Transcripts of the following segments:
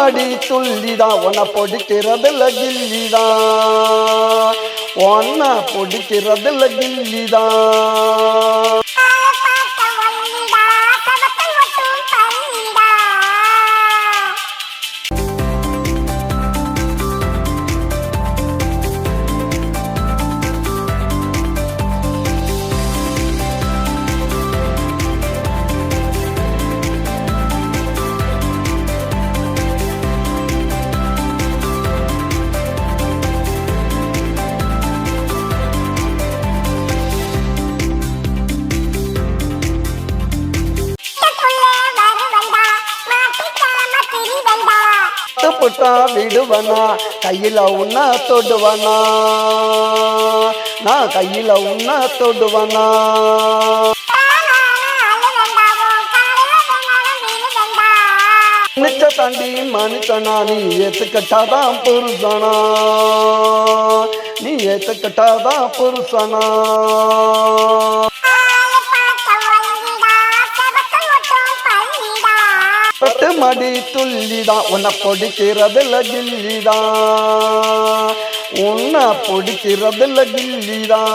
மடி துள்ளிதான் உன்னை பொடிக்கிறதுல கில்லிதான் ஒன்ன பொடிக்கிறதுல கில்லிதான் புட்டா விடுவனா கையில உன்ன தொடுவனா நான் கையில உன்ன தொடுவனா நிச்ச தாண்டி மனுஷனா நீ ஏத்துக்கட்டாதான் புருஷனா நீ ஏத்துக்கட்டாதான் புருஷனா மடி துள்ளிதான் உன்னை பொடிக்கிறதுல கில்லிதான் உன்னை பொடிக்கிறதுல கில்லிதான்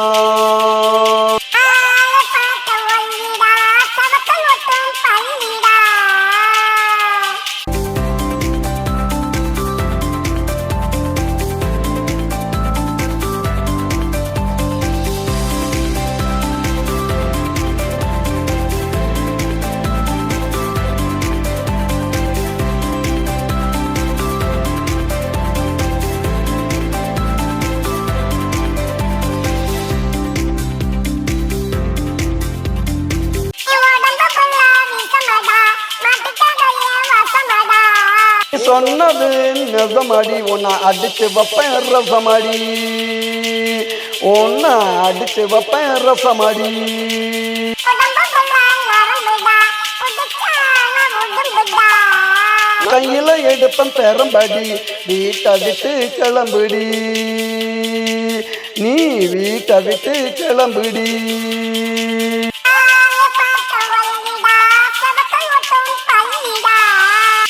சொன்னது நெசமடி உன்னை அடிச்சு வைப்பேன் ரசமடி உன்னை அடிச்சு வைப்பேன் ரசமடி கையில எடுப்பேன் பெரும்படி வீட்டை விட்டு கிளம்புடி நீ வீட்டை விட்டு கிளம்புடி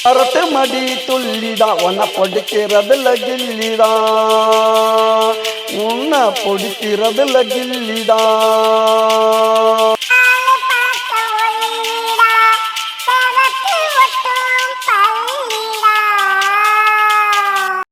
அரட்டு மடி துள்ளிதான் உன்னை பொடிக்கிறதுல கில்லிதான் உன்னை பொடிக்கிறதுல கில்லிதான்